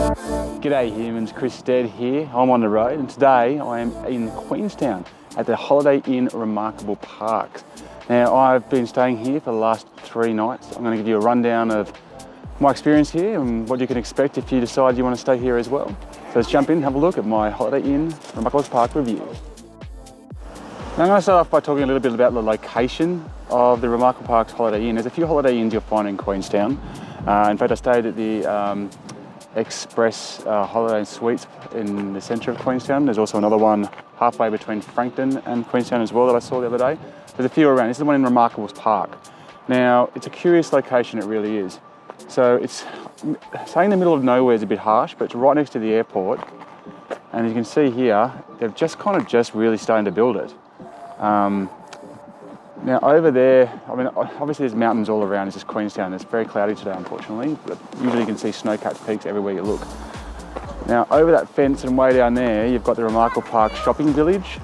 G'day humans, Chris Stead here. I'm on the road and today I am in Queenstown at the Holiday Inn Remarkable Parks. Now I've been staying here for the last 3 nights. I'm going to give you a rundown of my experience here and what you can expect if you decide you want to stay here as well. So let's jump in and have a look at my Holiday Inn Remarkables Park review. Now I'm going to start off by talking a little bit about the location of the Remarkable Parks Holiday Inn. There's a few Holiday Inns you'll find in Queenstown. In fact, I stayed at the Express Holiday Suites in the centre of Queenstown. There's also another one halfway between Frankton and Queenstown as well that I saw the other day. There's a few around. This is the one in Remarkables Park. Now, it's a curious location, it really is. So it's, saying the middle of nowhere is a bit harsh, but it's right next to the airport. And as you can see here, they've just really starting to build it. Now over there, I mean, obviously there's mountains all around. This is Queenstown. It's very cloudy today, unfortunately, but usually you can see snow-capped peaks everywhere you look. Now over that fence and way down there, you've got the Remarkable Park shopping village.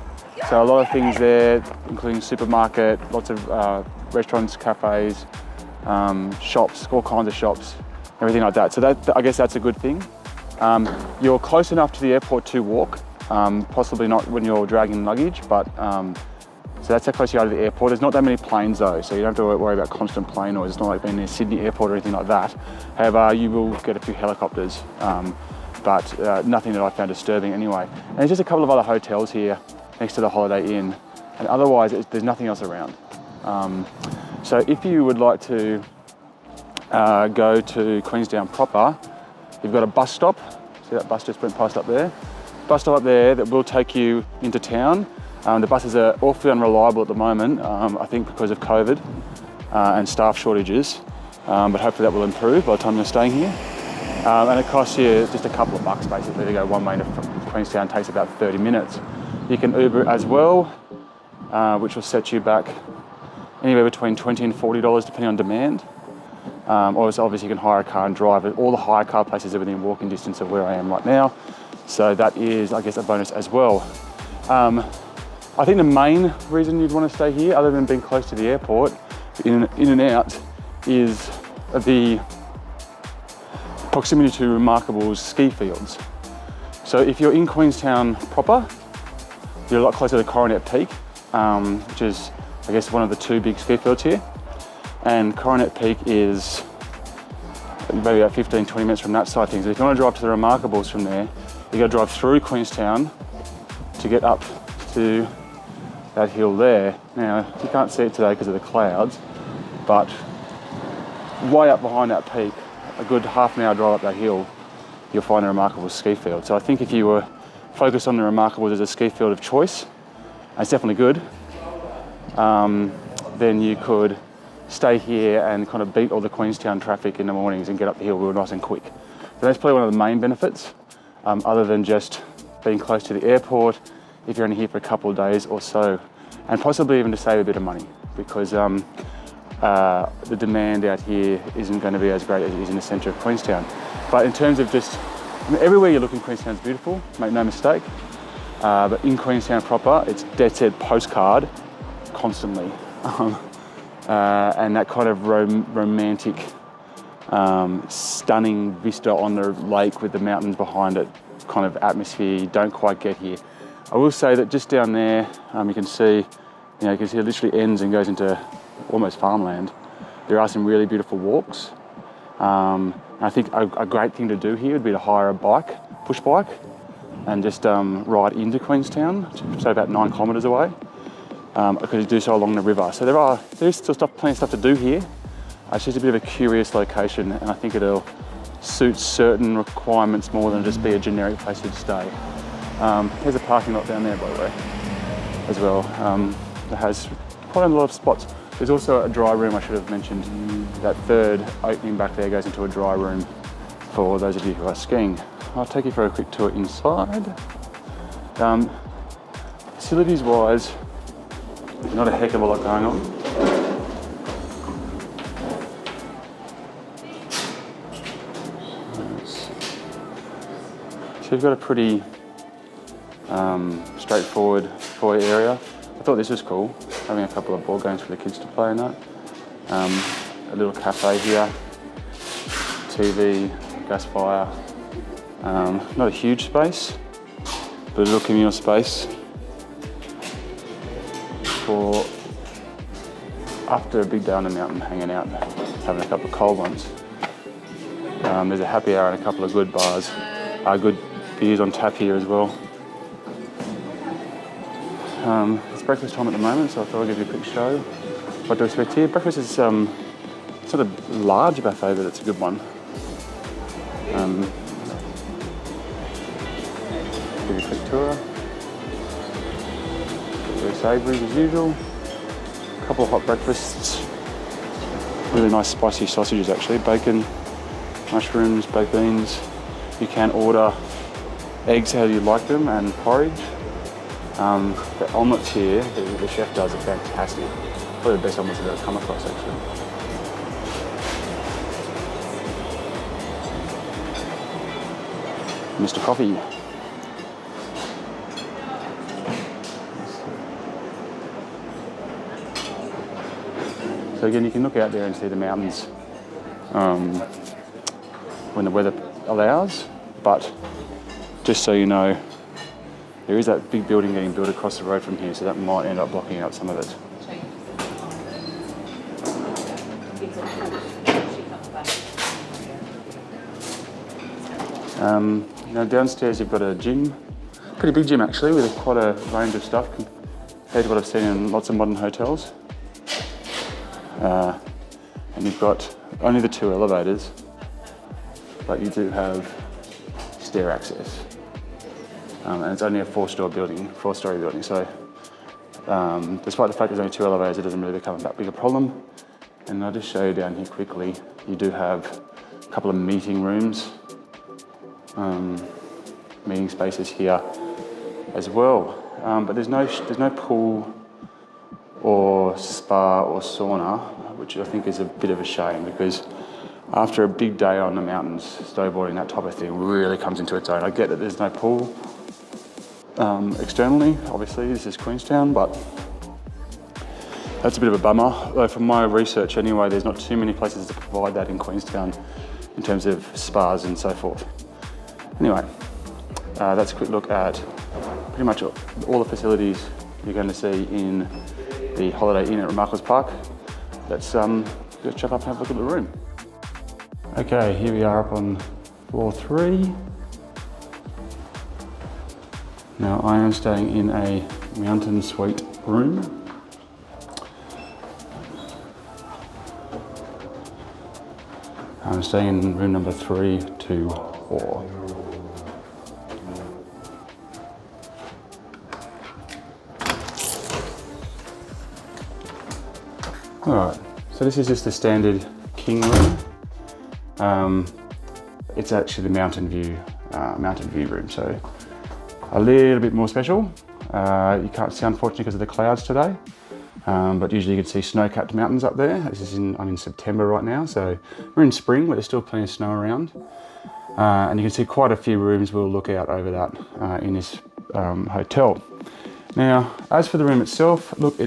So a lot of things there, including supermarket, lots of restaurants, cafes, shops, all kinds of shops, everything like that. So I guess that's a good thing. You're close enough to the airport to walk, possibly not when you're dragging luggage, but so that's how close you are to the airport. There's not that many planes though, so you don't have to worry about constant plane noise. It's not like being near Sydney Airport or anything like that. However, you will get a few helicopters, but nothing that I found disturbing anyway. And there's just a couple of other hotels here next to the Holiday Inn, and otherwise there's nothing else around. So if you would like to go to Queenstown proper, you've got a bus stop. See that bus just went past up there? Bus stop up there that will take you into town. The buses are awfully unreliable at the moment, I think because of COVID and staff shortages, but hopefully that will improve by the time you're staying here. And it costs you just a couple of bucks basically to go one way to Queenstown. It takes about 30 minutes. You can Uber as well, which will set you back anywhere between $20 and $40 depending on demand. Or obviously you can hire a car and drive it. All the hire car places are within walking distance of where I am right now. So that is, I guess, a bonus as well. I think the main reason you'd want to stay here, other than being close to the airport, in and out, is the proximity to Remarkable's ski fields. So if you're in Queenstown proper, you're a lot closer to Coronet Peak, which is, I guess, one of the 2 big ski fields here. And Coronet Peak is maybe about 15-20 minutes from that side of things. If you want to drive to the Remarkables from there, you got to drive through Queenstown to get up to that hill there. Now, you can't see it today because of the clouds, but way up behind that peak, a good half an hour drive up that hill, you'll find the Remarkables ski field. So I think if you were focused on the Remarkables as a ski field of choice, and it's definitely good, then you could stay here and kind of beat all the Queenstown traffic in the mornings and get up the hill real nice and quick. So that's probably one of the main benefits, other than just being close to the airport, if you're only here for a couple of days or so, and possibly even to save a bit of money, because the demand out here isn't going to be as great as it is in the centre of Queenstown. But in terms of just, I mean, everywhere you look in Queenstown is beautiful, make no mistake, but in Queenstown proper, it's dead set postcard constantly. And that kind of romantic, stunning vista on the lake with the mountains behind it kind of atmosphere you don't quite get here. I will say that just down there, you can see it literally ends and goes into almost farmland. There are some really beautiful walks. I think a great thing to do here would be to hire a bike, push bike, and just ride into Queenstown, so about 9 kilometres away, because you do so along the river. So there is still plenty of stuff to do here. It's just a bit of a curious location, and I think it'll suit certain requirements more than just be a generic place to stay. There's a parking lot down there, by the way, as well. That has quite a lot of spots. There's also a dry room, I should have mentioned. That third opening back there goes into a dry room for those of you who are skiing. I'll take you for a quick tour inside. Facilities-wise, there's not a heck of a lot going on. So you've got a pretty straightforward foyer area. I thought this was cool, having a couple of board games for the kids to play in that. A little cafe here, TV, gas fire, Not a huge space, but a little communal space for after a big day on the mountain, hanging out, having a couple of cold ones. There's a happy hour and a couple of good bars, good beers on tap here as well. It's breakfast time at the moment, so I thought I'd give you a quick show what to expect here. Breakfast is it's not a large buffet, but it's a good one. Give you a quick tour. Very savoury as usual. A couple of hot breakfasts. Really nice spicy sausages actually. Bacon, mushrooms, baked beans. You can order eggs how you like them and porridge. The omelettes here, the chef does are fantastic. Probably the best omelettes I've ever come across actually. Mr. Coffee. So again, you can look out there and see the mountains when the weather allows, but just so you know, there is that big building getting built across the road from here, so that might end up blocking out some of it. Downstairs you've got a gym, pretty big gym actually, with quite a range of stuff compared to what I've seen in lots of modern hotels. And you've got only the 2 elevators, but you do have stair access. And it's only a 4-story building, so despite the fact there's only 2 elevators, it doesn't really become that big a problem. And I'll just show you down here quickly, you do have a couple of meeting rooms, meeting spaces here as well. But there's no pool or spa or sauna, which I think is a bit of a shame, because after a big day on the mountains, snowboarding, that type of thing really comes into its own. I get that there's no pool externally, obviously this is Queenstown, but that's a bit of a bummer. Though from my research anyway, there's not too many places to provide that in Queenstown in terms of spas and so forth. Anyway, that's a quick look at pretty much all the facilities you're going to see in the Holiday Inn at Remarkables Park. Let's jump up and have a look at the room. Okay, here we are up on floor 3. Now I am staying in a mountain suite room. I'm staying in room number 324. Alright, so this is just the standard king room. It's actually the mountain view room, so a little bit more special. You can't see unfortunately because of the clouds today, but usually you can see snow-capped mountains up there. I'm in September right now, so we're in spring, but there's still plenty of snow around. And you can see quite a few rooms we'll look out over that in this hotel. Now, as for the room itself, look,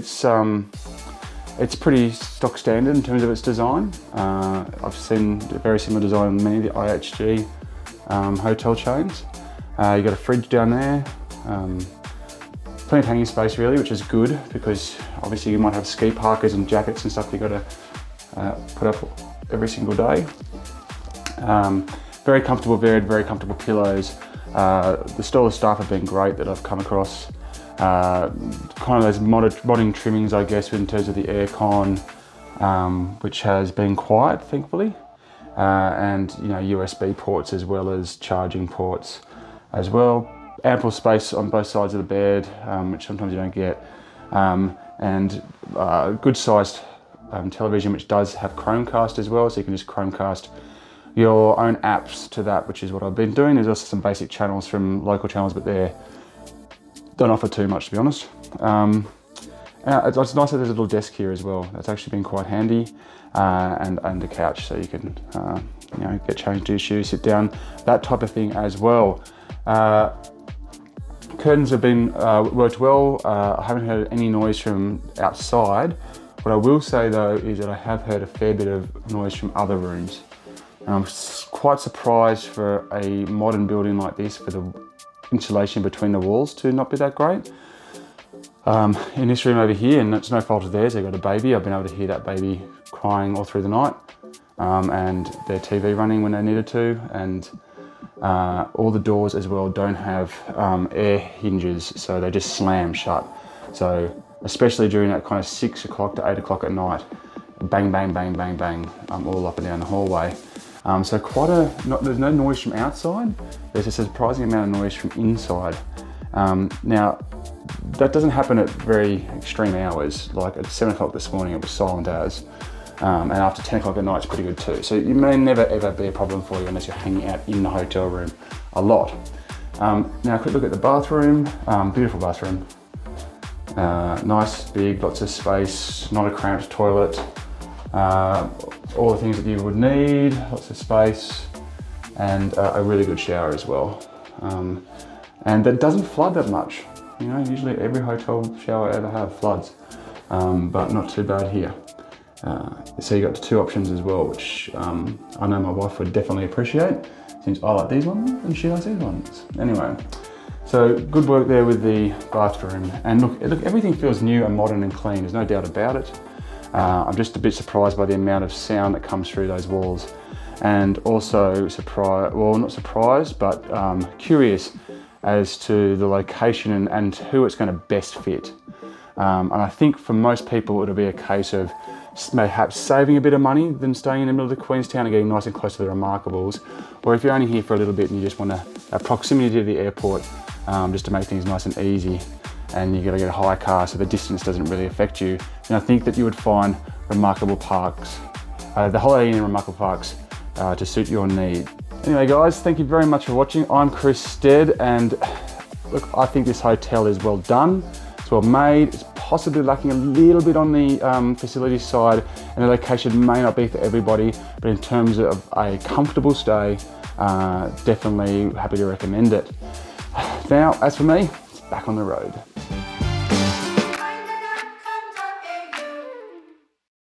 it's pretty stock standard in terms of its design. I've seen a very similar design in many of the IHG hotel chains. You've got a fridge down there, plenty of hanging space really, which is good because obviously you might have ski parkas and jackets and stuff you've got to put up every single day. Very comfortable bed, very comfortable pillows. The stall of staff have been great that I've come across. Kind of those modern trimmings, I guess, in terms of the aircon, which has been quiet, thankfully, and USB ports as well as charging ports as well. Ample space on both sides of the bed, which sometimes you don't get, and good-sized television, which does have Chromecast as well, so you can just Chromecast your own apps to that, which is what I've been doing. There's also some basic channels from local channels, but they don't offer too much, to be honest. It's nice that there's a little desk here as well. That's actually been quite handy, and a couch, so you can get changed to your shoes, sit down, that type of thing as well. Curtains have been worked well. I haven't heard any noise from outside. What I will say though is that I have heard a fair bit of noise from other rooms. And I'm quite surprised for a modern building like this for the insulation between the walls to not be that great. In this room over here, and it's no fault of theirs, they've got a baby. I've been able to hear that baby crying all through the night, and their TV running when they needed to, and all the doors as well don't have air hinges, so they just slam shut. So especially during that kind of 6 o'clock to 8 o'clock at night, bang, bang, bang, bang, bang, all up and down the hallway. So there's no noise from outside, there's a surprising amount of noise from inside. Now, that doesn't happen at very extreme hours, like at 7 o'clock this morning it was silent as, and after 10 o'clock at night it's pretty good too. So it may never ever be a problem for you unless you're hanging out in the hotel room a lot. Now a quick look at the bathroom, beautiful bathroom. Nice, big, lots of space, not a cramped toilet. All the things that you would need, lots of space, and a really good shower as well. And that doesn't flood that much. You know, usually every hotel shower I ever have floods, but not too bad here. So you got the 2 options as well, which I know my wife would definitely appreciate, since I like these ones and she likes these ones. Anyway, so good work there with the bathroom. And look, everything feels new and modern and clean, there's no doubt about it. I'm just a bit surprised by the amount of sound that comes through those walls, and also not surprised, but curious as to the location and who it's going to best fit. And I think for most people it'll be a case of perhaps saving a bit of money than staying in the middle of the Queenstown and getting nice and close to the Remarkables, or if you're only here for a little bit and you just want a proximity to the airport, just to make things nice and easy, and you got to get a hire car so the distance doesn't really affect you. And I think that you would find Remarkable Parks, the Holiday Inn in Remarkable Parks, to suit your need. Anyway guys, thank you very much for watching. I'm Chris Stead, and look, I think this hotel is well done, it's well made, it's possibly lacking a little bit on the facility side, and the location may not be for everybody, but in terms of a comfortable stay, definitely happy to recommend it. Now, as for me, it's back on the road.